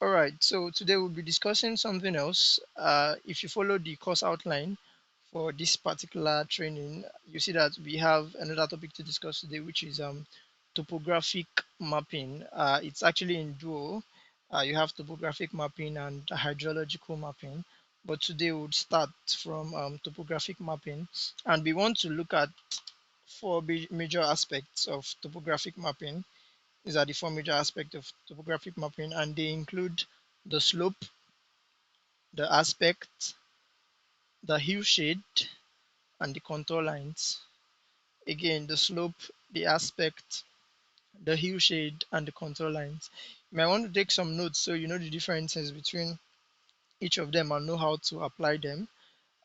All right, so today we'll be discussing something else. If you follow the course outline for this particular training, you see that we have another topic to discuss today, which is topographic mapping. It's actually in duo. You have topographic mapping and hydrological mapping, but today we'll start from topographic mapping, and we want to look at four major aspects of topographic mapping. These are the four major aspects of topographic mapping, and they include the slope, the aspect, the hillshade, and the contour lines. Again, the slope, the aspect, the hillshade, and the contour lines. You might want to take some notes so you know the differences between each of them and know how to apply them.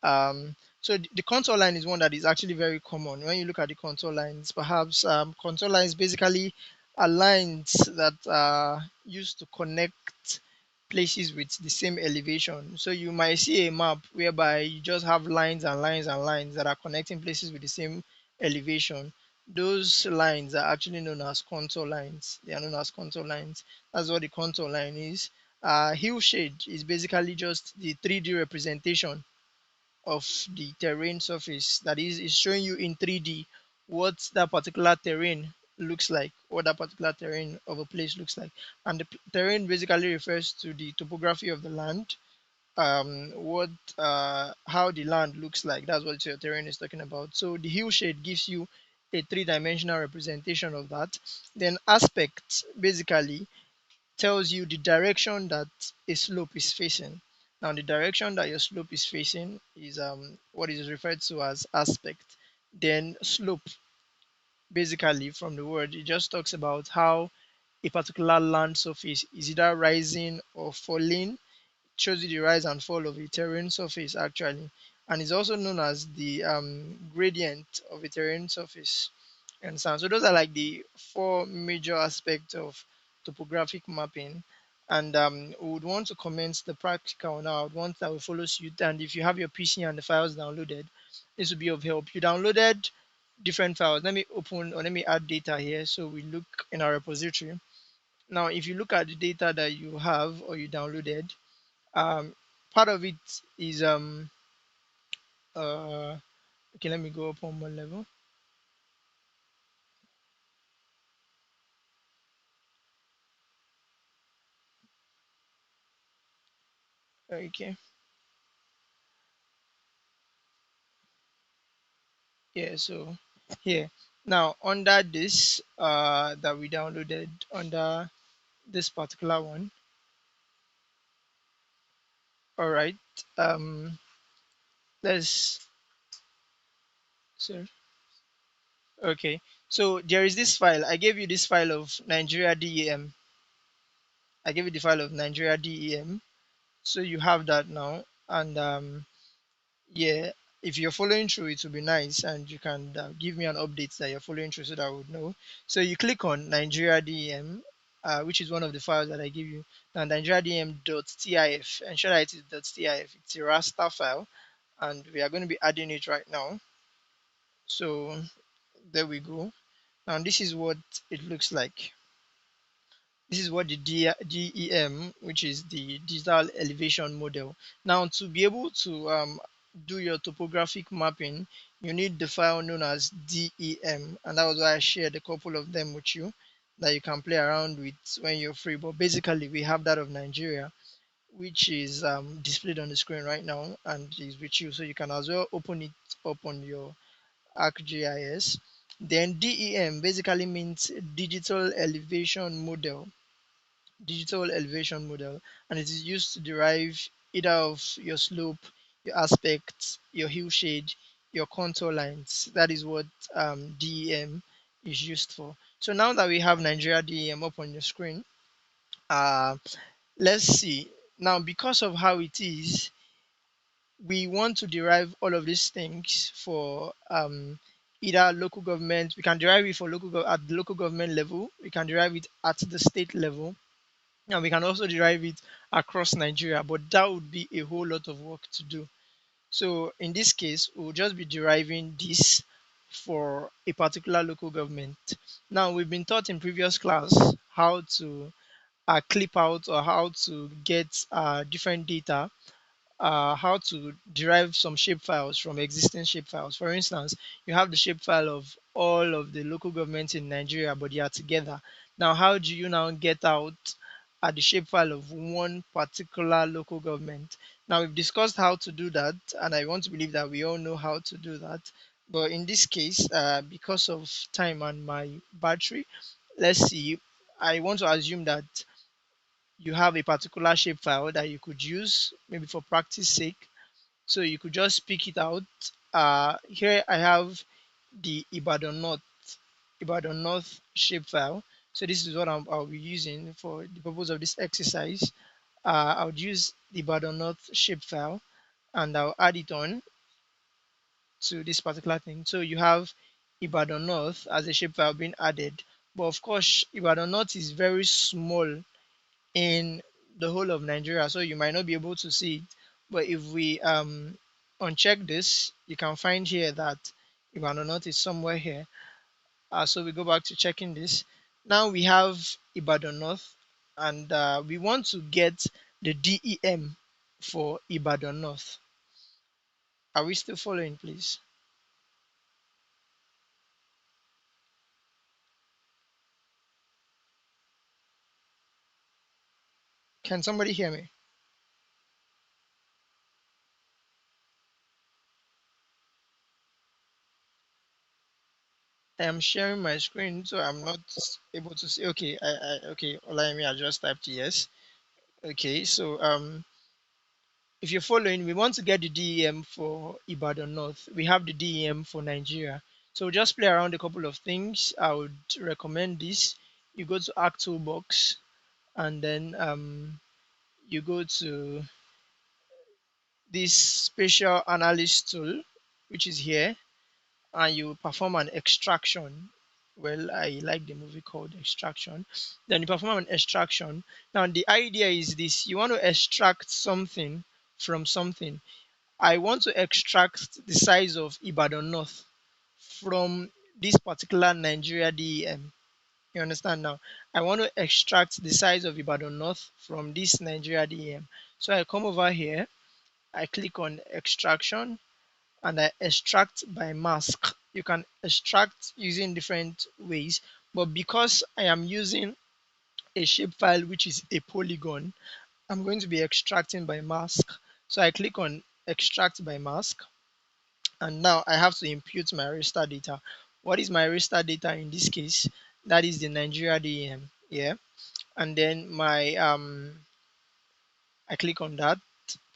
So the contour line is one that is actually very common. When you look at the contour lines, perhaps contour lines basically are lines that are used to connect places with the same elevation. So you might see a map whereby you just have lines and lines and lines that are connecting places with the same elevation. Those lines are actually known as contour lines. They are known as contour lines. That's what the contour line is. Hillshade is basically just the 3D representation of the terrain surface. That is showing you in 3D what that particular terrain looks like, what that particular terrain of a place looks like. And the terrain basically refers to the topography of the land, what how the land looks like. That's what your terrain is talking about. So the hillshade gives you a three-dimensional representation of that. Then aspect basically tells you the direction that a slope is facing. Now, the direction that your slope is facing is what is referred to as aspect. Then slope, basically from the word, it just talks about how a particular land surface is either rising or falling. It shows you the rise and fall of a terrain surface actually, and it's also known as the gradient of a terrain surface. You understand? So those are like the four major aspects of topographic mapping. And we would want to commence the practical now. I would want that we follow suit. And if you have your PC and the files downloaded, this will be of help. You downloaded different files. Let me open or let me add data here. So we look in our repository. Now, if you look at the data that you have or you downloaded, um, part of it is uh, okay. Let me go up one more level. Okay. Yeah, so here now under this that we downloaded under this particular one. All right. Um let's so okay. So there is this file. I gave you this file of Nigeria DEM. I gave you the file of Nigeria DEM. So you have that now. And yeah, if you're following through, it will be nice, and you can give me an update that you're following through so that I would know. So you click on Nigeria DEM, which is one of the files that I give you. Now Nigeria DEM.tif, ensure that it is .tif. It's a raster file, and we are going to be adding it right now. So there we go. Now this is what it looks like. This is what the DEM, which is the digital elevation model. Now, to be able to do your topographic mapping, you need the file known as DEM, and that was why I shared a couple of them with you that you can play around with when you're free. But basically, we have that of Nigeria, which is displayed on the screen right now and is with you, so you can as well open it up on your ArcGIS. Then DEM basically means digital elevation model, and it is used to derive either of your slope, your aspect, your hillshade, your contour lines. That is what DEM is used for. So now that we have Nigeria DEM up on your screen, uh, let's see. Now, because of how it is, we want to derive all of these things for either local government. We can derive it for at the local government level. We can derive it at the state level, and we can also derive it across Nigeria, but that would be a whole lot of work to do. So in this case, we'll just be deriving this for a particular local government. Now, we've been taught in previous class how to clip out or how to get different data, how to derive some shapefiles from existing shapefiles. For instance, you have the shapefile of all of the local governments in Nigeria, but they are together. Now, how do you now get out the shapefile of one particular local government? Now, we've discussed how to do that, and I want to believe that we all know how to do that. But in this case, because of time and my battery, let's see. I want to assume that you have a particular shapefile that you could use maybe for practice sake, so you could just pick it out. Here I have the Ibadan North shapefile. So this is what I'll be using for the purpose of this exercise. I'll use the Ibadan North shapefile and I'll add it on to this particular thing. So you have Ibadan North as a shapefile being added. But of course, Ibadan North is very small in the whole of Nigeria, so you might not be able to see it. But if we uncheck this, you can find here that Ibadan North is somewhere here. So we go back to checking this. Now we have Ibadan North, and we want to get the DEM for Ibadan North. Are we still following, please? Can somebody hear me? I am sharing my screen, so I'm not able to see. Okay, okay, Olayemi, I just typed yes. Okay, so if you're following, we want to get the DEM for Ibadan North. We have the DEM for Nigeria. So just play around a couple of things. I would recommend this. You go to Arc Toolbox and then you go to this spatial analysis tool, which is here, and you perform an extraction. Well, I like the movie called Extraction. Then you perform an extraction. Now, the idea is this: you want to extract something from something. I want to extract the size of Ibadan North from this particular Nigeria DEM. You understand now? I want to extract the size of Ibadan North from this Nigeria DEM. So I come over here, I click on extraction, and I extract by mask. You can extract using different ways, but because I am using a shapefile which is a polygon, I'm going to be extracting by mask. So I click on extract by mask, and now I have to impute my raster data. What is my raster data in this case? That is the Nigeria DEM. Yeah, and then my I click on that.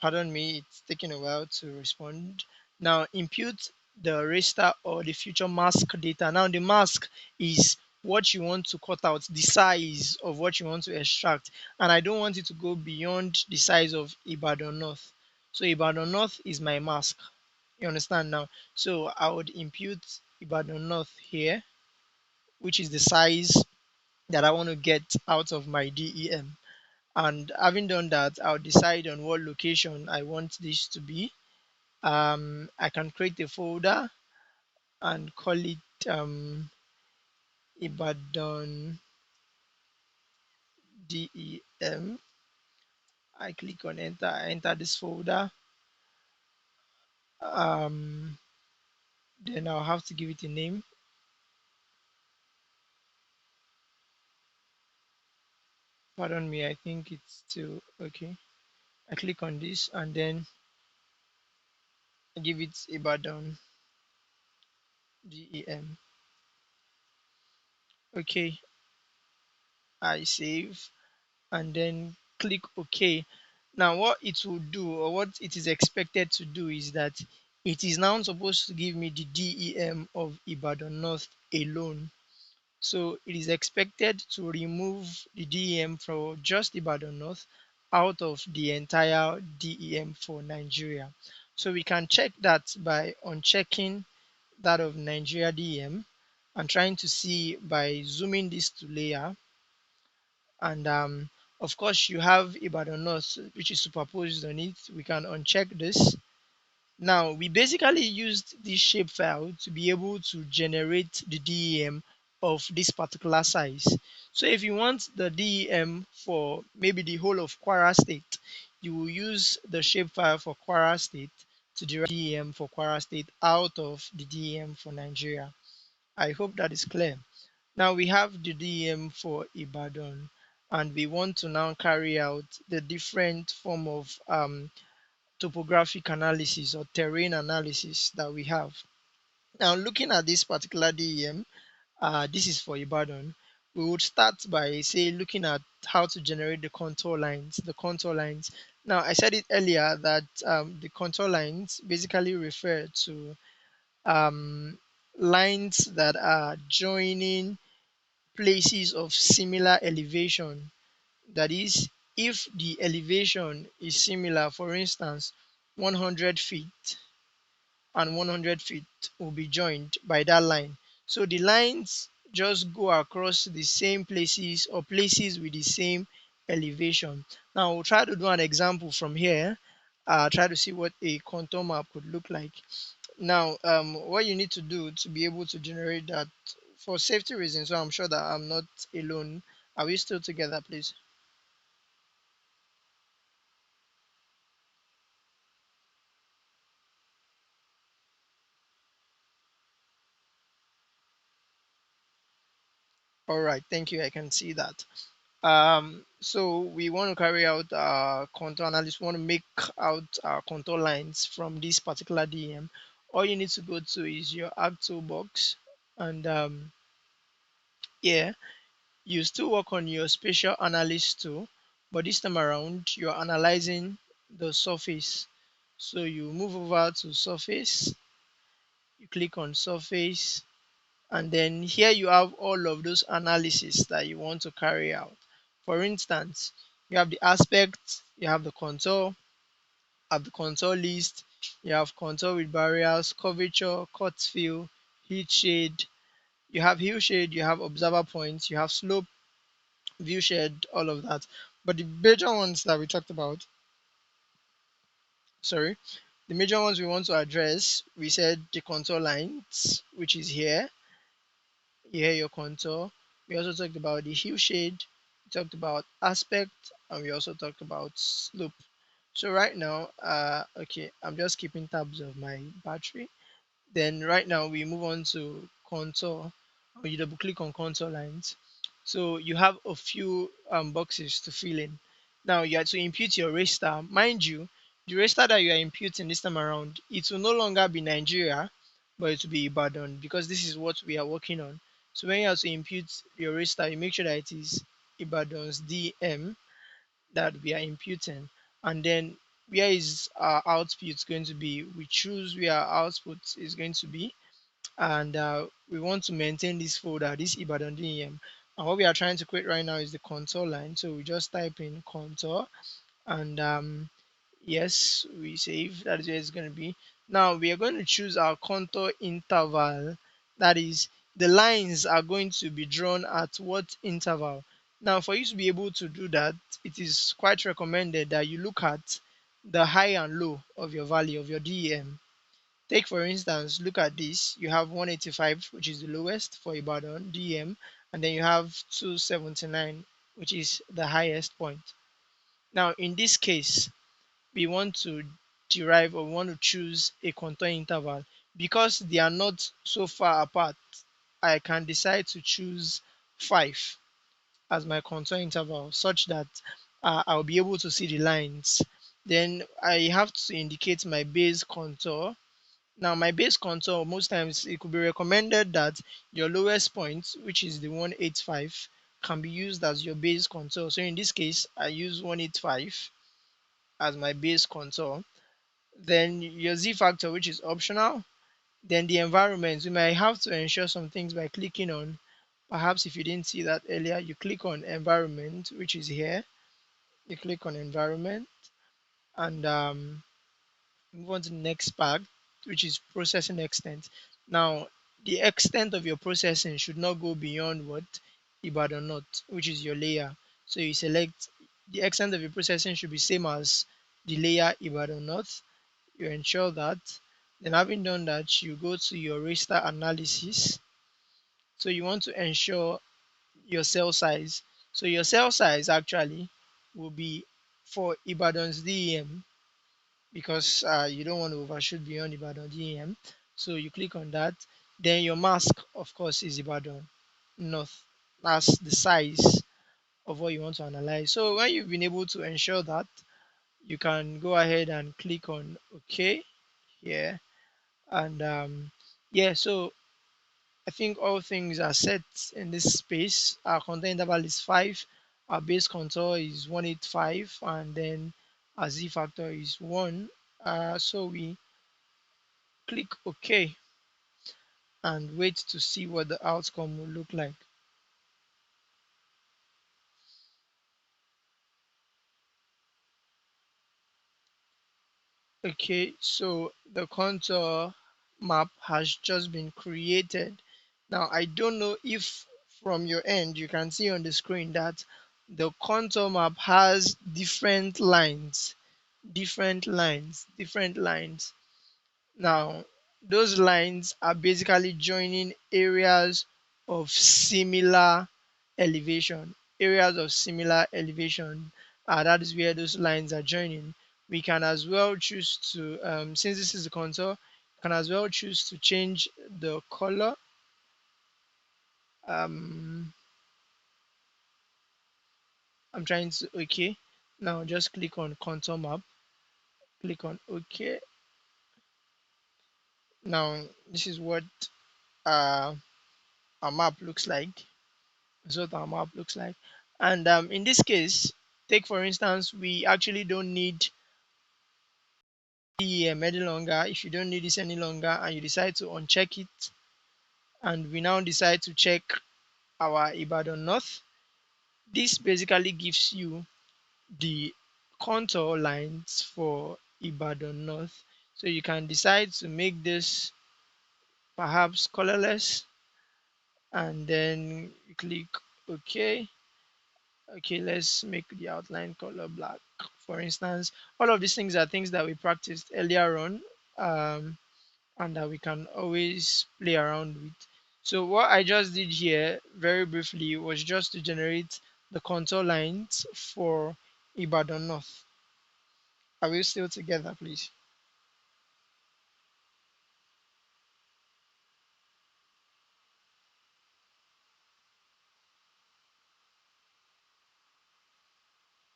Pardon me, it's taking a while to respond. Now impute the raster or the future mask data. Now the mask is what you want to cut out, the size of what you want to extract, and I don't want it to go beyond the size of Ibadan North. So Ibadan North is my mask. You understand now? So I would impute Ibadan North here, which is the size that I want to get out of my DEM. And having done that, I'll decide on what location I want this to be. I can create a folder and call it Ibadan DEM. I click on enter, I enter this folder. Um, then I'll have to give it a name. Pardon me, I think it's still okay. I click on this and then I give it Ibadan DEM. Okay, I save and then click OK. Now, what it will do or what it is expected to do is that it is now supposed to give me the DEM of Ibadan North alone. So it is expected to remove the DEM for just Ibadan North out of the entire DEM for Nigeria. So we can check that by unchecking that of Nigeria DEM and trying to see by zooming this to layer, and of course you have Ibadan North which is superposed on it. We can uncheck this. Now we basically used this shapefile to be able to generate the DEM of this particular size. So if you want the DEM for maybe the whole of Kwara State, you will use the shapefile for Kwara State to derive DEM for Kwara State out of the DEM for Nigeria. I hope that is clear. Now we have the DEM for Ibadan, and we want to now carry out the different form of topographic analysis or terrain analysis that we have. Now looking at this particular DEM, this is for Ibadan. We would start by say looking at how to generate the contour lines. The contour lines. Now I said it earlier that the contour lines basically refer to um, lines that are joining places of similar elevation. That is, if the elevation is similar, for instance, 100 feet and 100 feet will be joined by that line. So the lines just go across the same places or places with the same elevation. Now we'll try to do an example from here. Try to see what a contour map could look like. Now, what you need to do to be able to generate that for safety reasons, so I'm sure that I'm not alone. Are we still together, please? All right, thank you. I can see that. So we want to carry out contour analysis. We want to make out contour lines from this particular DM. All you need to go to is your art toolbox, and yeah, you still work on your spatial analysis tool, but this time around you're analyzing the surface. So you move over to surface, you click on surface, and then here you have all of those analysis that you want to carry out. For instance, you have the aspect, you have the contour, have the contour list, you have contour with barriers, curvature, cut fill, heat shade, you have hill shade, you have observer points, you have slope, view shed, all of that. But the major ones that we talked about, sorry, the major ones we want to address, we said the contour lines, which is here, your contour. We also talked about the hue shade, we talked about aspect, and we also talked about slope. So right now, okay, I'm just keeping tabs of my battery. Then right now we move on to contour. You double click on contour lines. So you have a few boxes to fill in. Now you have to impute your raster. Mind you, the raster that you are imputing this time around, it will no longer be Nigeria, but it will be Ibadan because this is what we are working on. So when you have to impute your raster, you make sure that it is Ibadan's DM that we are imputing. And then where is our output going to be? We choose where our output is going to be, and we want to maintain this folder, this Ibadan DEM. And what we are trying to create right now is the contour line. So we just type in contour, and yes, we save. That is where it's going to be. Now we are going to choose our contour interval. That is, the lines are going to be drawn at what interval. Now for you to be able to do that, it is quite recommended that you look at the high and low of your value of your DEM. Take for instance, look at this. You have 185, which is the lowest for Ibadan DM, and then you have 279, which is the highest point. Now in this case, we want to derive or we want to choose a contour interval. Because they are not so far apart, I can decide to choose 5 as my contour interval such that I'll be able to see the lines. Then I have to indicate my base contour. Now my base contour, most times it could be recommended that your lowest point, which is the 185, can be used as your base contour. So in this case, I use 185 as my base contour. Then your Z factor, which is optional. Then the environment, you might have to ensure some things by clicking on, perhaps if you didn't see that earlier, you click on environment, which is here. You click on environment, and move on to the next part, which is processing extent. Now, the extent of your processing should not go beyond what Ibadan North, which is your layer. So you select the extent of your processing should be same as the layer Ibadan North. You ensure that. Then having done that, you go to your raster analysis. So you want to ensure your cell size. So your cell size actually will be for Ibadan's DEM, because you don't want to overshoot beyond Ibadan DEM. So you click on that. Then your mask, of course, is Ibadan North. That's the size of what you want to analyze. So when you've been able to ensure that, you can go ahead and click on OK here. And yeah, so I think all things are set in this space. Our contour interval is 5, our base contour is 185, and then our z factor is 1. So we click OK and wait to see what the outcome will look like. Okay, so the contour map has just been created. Now, I don't know if from your end you can see on the screen that the contour map has different lines. Now, those lines are basically joining areas of similar elevation. That is where those lines are joining. We can as well choose to, since this is the contour, can as well choose to change the color. Um, I'm trying to, okay. Now just click on contour map, click on OK. Now this is what uh, our map looks like. This is what our map looks like. And in this case, take for instance, we actually don't need DEM any longer. If you don't need this any longer and you decide to uncheck it, and we now decide to check our Ibadan North, this basically gives you the contour lines for Ibadan North. So you can decide to make this perhaps colorless, and then you click OK. Okay, let's make the outline color black, for instance. All of these things are things that we practiced earlier on, and that we can always play around with. So what I just did here very briefly was just to generate the contour lines for Ibadan North. Are we still together, please?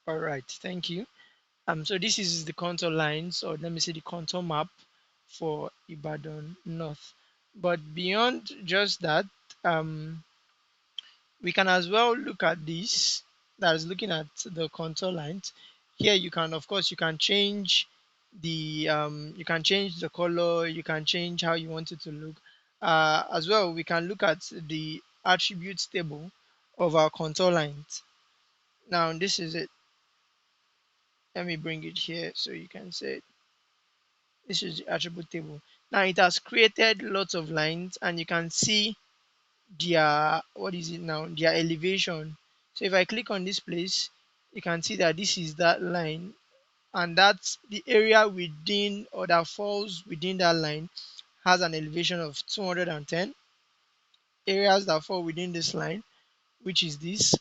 All right, thank you. So this is the contour lines, or let me say the contour map for Ibadan North. But beyond just that, um, we can as well look at this, that is looking at the contour lines. Here you can, of course, you can change the color, you can change how you want it to look. As well, we can look at the attributes table of our contour lines. Now this is it. Let me bring it here so you can see it. This is the attribute table. Now it has created lots of lines, and you can see their, what is it now, their elevation. So if I click on this place, you can see that this is that line, and that's the area within, or that falls within that line, has an elevation of 210. Areas that fall within this line, which is this,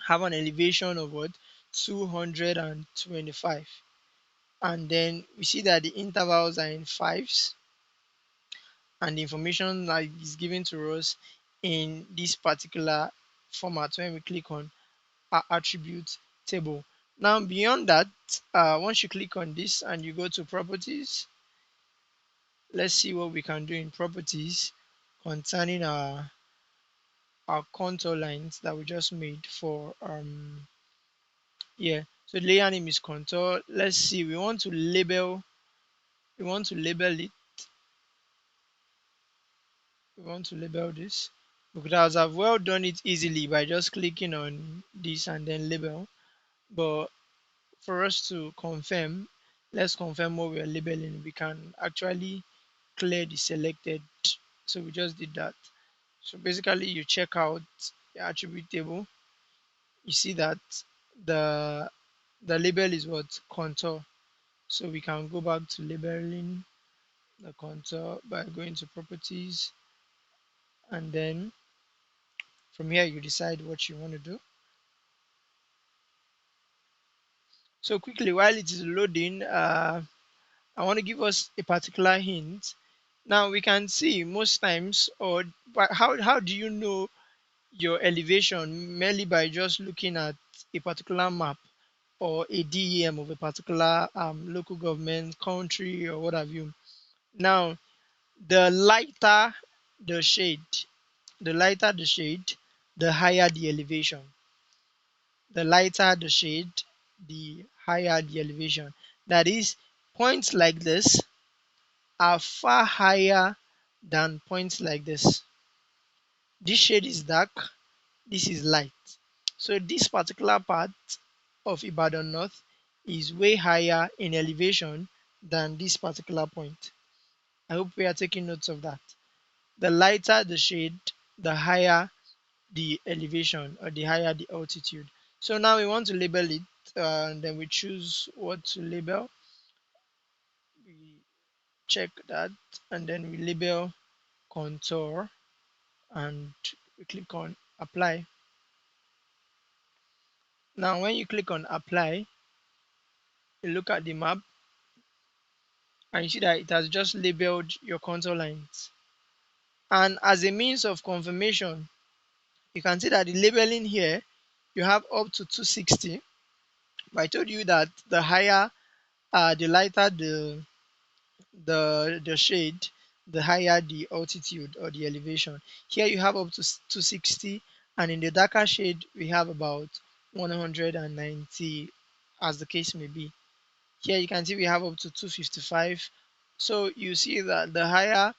have an elevation of what, 225. And then we see that the intervals are in fives, and the information that is given to us in this particular format when we click on our attribute table. Now beyond that, once you click on this and you go to properties, let's see what we can do in properties concerning our contour lines that we just made for yeah. So the layer name is contour. Let's see, we want to label it, we want to label this. We could have well done it easily by just clicking on this and then label, but for us to confirm, let's confirm what we are labeling. We can actually clear the selected. So we just did that. So basically you check out the attribute table, you see that the the label is what, contour. So we can go back to labeling the contour by going to properties, and then From here, you decide what you want to do. So quickly, while it is loading, I want to give us a particular hint. Now we can see most times, or but how do you know your elevation? Merely by just looking at a particular map or a DEM of a particular local government, country, or what have you. Now, the lighter the shade, the lighter the shade, the higher the elevation. The lighter the shade, the higher the elevation. That is, points like this are far higher than points like this. This shade is dark, this is light. So this particular part of Ibadan North is way higher in elevation than this particular point. I hope we are taking notes of that. The lighter the shade, the higher the elevation or the higher the altitude. So now we want to label it, and then we choose what to label. We check that, and then we label contour, and we click on apply. Now when you click on apply, you look at the map and you see that it has just labeled your contour lines. And as a means of confirmation, you can see that the labeling here, you have up to 260. But I told you that the higher, the lighter the shade, the higher the altitude or the elevation. Here you have up to 260, and in the darker shade we have about 190, as the case may be. Here you can see we have up to 255. So you see that the higher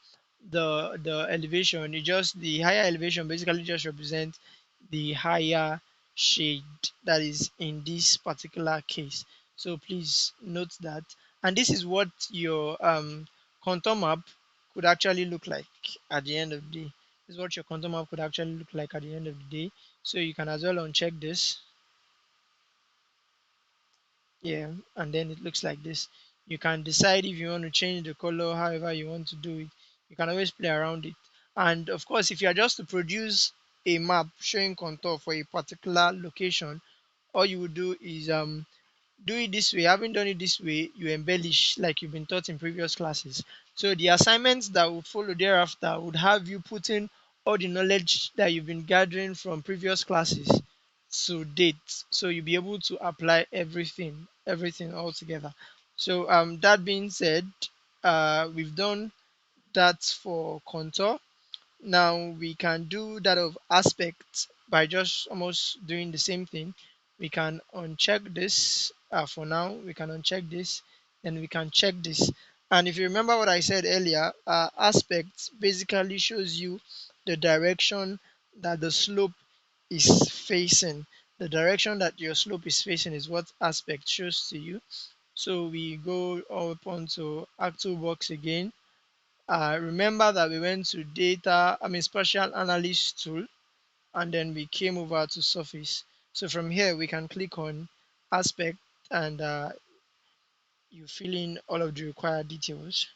the elevation, the higher elevation basically just represents the higher shade that is in this particular case. So please note that. And this is what your contour map could actually look like at the end of the day. This is what your contour map could actually look like at the end of the day. So you can as well uncheck this. Yeah, and then it looks like this. You can decide if you want to change the color however you want to do it. You can always play around it. And of course, if you are just to produce a map showing contour for a particular location, all you would do is do it this way. Having done it this way, you embellish like you've been taught in previous classes. So the assignments that would follow thereafter would have you put in all the knowledge that you've been gathering from previous classes to date. So you'll be able to apply everything all together. So that being said, we've done that for contour. Now we can do that of aspect by just almost doing the same thing. We can uncheck this for now. We can uncheck this, and we can check this. And if you remember what I said earlier, aspect basically shows you the direction that the slope is facing. The direction that your slope is facing is what aspect shows to you. So we go up onto actual box again. Remember that we went to spatial analysis tool, and then we came over to surface. So from here we can click on aspect, and you fill in all of the required details.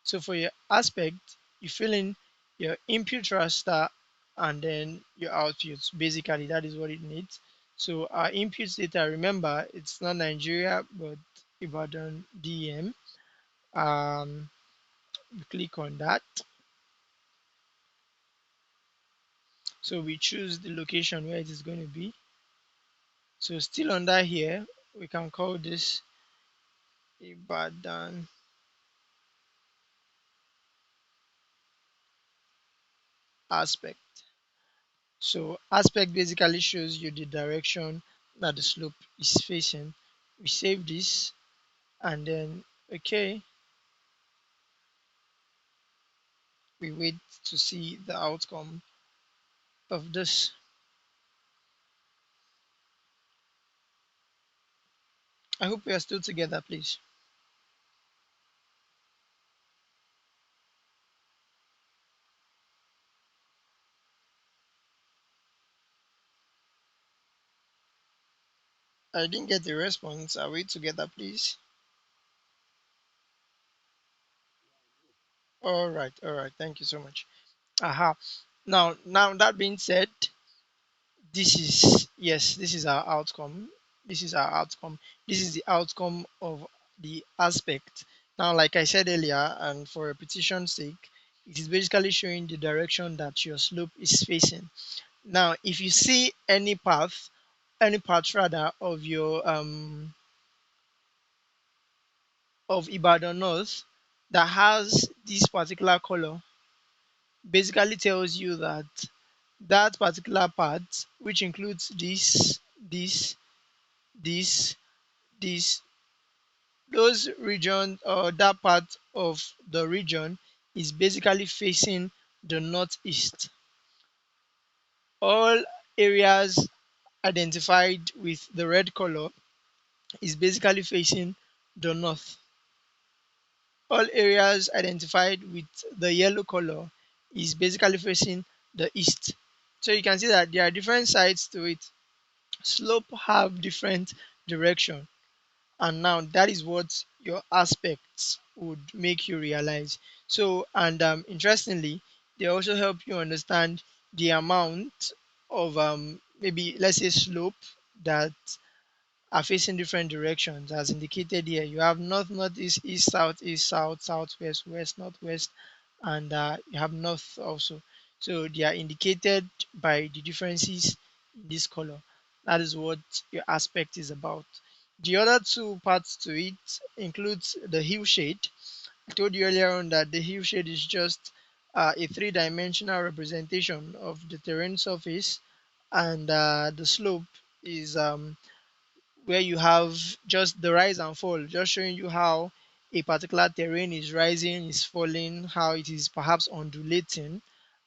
So for your aspect, you fill in your input raster and then your outputs. Basically, that is what it needs. So our inputs data, remember, it's not Nigeria but Ibadan DEM. We click on that. So we choose the location where it is going to be. So still under here, we can call this Ibadan aspect. So aspect basically shows you the direction that the slope is facing. We save this, and then okay, we wait to see the outcome of this. I hope we are still together, please. I didn't get the response. Are we together, please? All right, all right. Thank you so much. Aha. Now that being said, this is, yes, this is our outcome. This is our outcome. This is the outcome of the aspect. Now, like I said earlier, and for repetition's sake, it is basically showing the direction that your slope is facing. Now, if you see any part rather of your of Ibadan North that has this particular color, basically tells you that that particular part, which includes this, this, those regions, or that part of the region is basically facing the northeast. All areas identified with the red color is basically facing the north. All areas identified with the yellow color is basically facing the east. So you can see that there are different sides to it. Slope have different direction, and now that is what your aspects would make you realize. So, and interestingly, they also help you understand the amount of maybe, let's say, slope that are facing different directions. As indicated here, you have north, northeast, east, south, east, south, southwest, west, northwest, and you have north also. So they are indicated by the differences in this color. That is what your aspect is about. The other two parts to it includes the hillshade. I told you earlier on that the hillshade is just a three-dimensional representation of the terrain surface, and the slope is where you have just the rise and fall, just showing you how a particular terrain is rising, is falling, how it is perhaps undulating,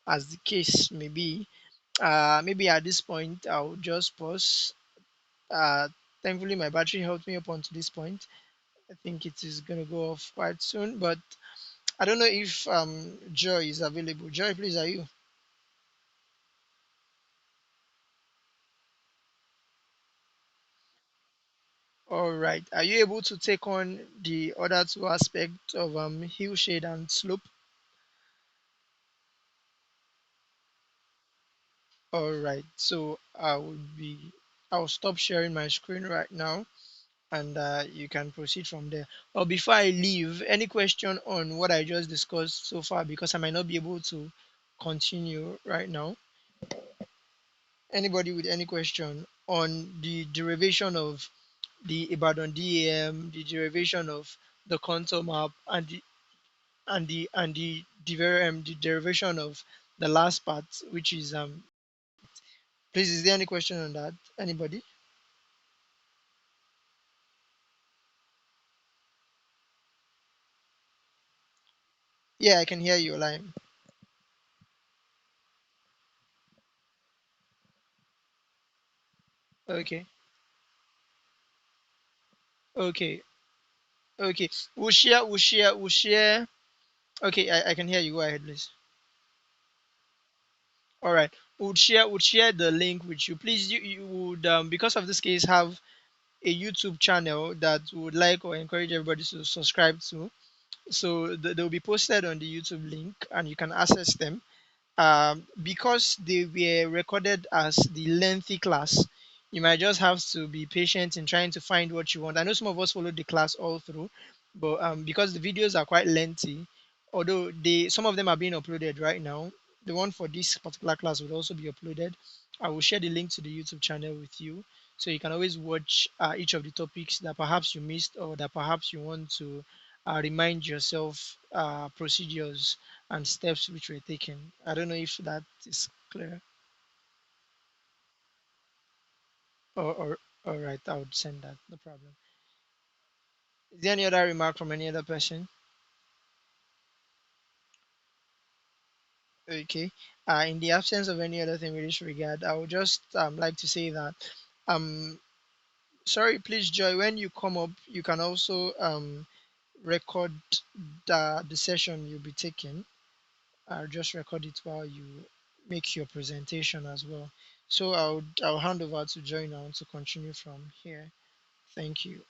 as the case may be. Maybe at this point, I'll just pause. Uh, Thankfully, my battery helped me up onto this point. I think it is going to go off quite soon, but I don't know if Joy is available. Joy, please, are you? All right. Are you able to take on the other two aspects of hillshade and slope? All right, so I'll stop sharing my screen right now, and you can proceed from there. But before I leave, any question on what I just discussed so far, because I might not be able to continue right now. Anybody with any question on the derivation of the Ibadan DEM, the derivation of the contour map, and the derivation of the last part, which is please, is there any question on that? Anybody? Yeah, I can hear you, Lime. Okay, okay, okay. We'll share. Okay, I can hear you. Go ahead, please. All right. We'll share the link with you. Please, you would, because of this case, have a YouTube channel that we would like or encourage everybody to subscribe to. So they'll be posted on the YouTube link, and you can access them. Because they were recorded as the lengthy class, you might just have to be patient in trying to find what you want. I know some of us followed the class all through, but because the videos are quite lengthy, although some of them are being uploaded right now, the one for this particular class will also be uploaded. I will share the link to the YouTube channel with you, so you can always watch each of the topics that perhaps you missed, or that perhaps you want to remind yourself procedures and steps which were taken. I don't know if that is clear. Or all right, I would send that. No problem. Is there any other remark from any other person? Okay. In the absence of any other thing with this regard, I would just like to say that um sorry, please, Joy, when you come up, you can also record the session you'll be taking. Just record it while you make your presentation as well. So I'll hand over to Joy now to continue from here. Thank you.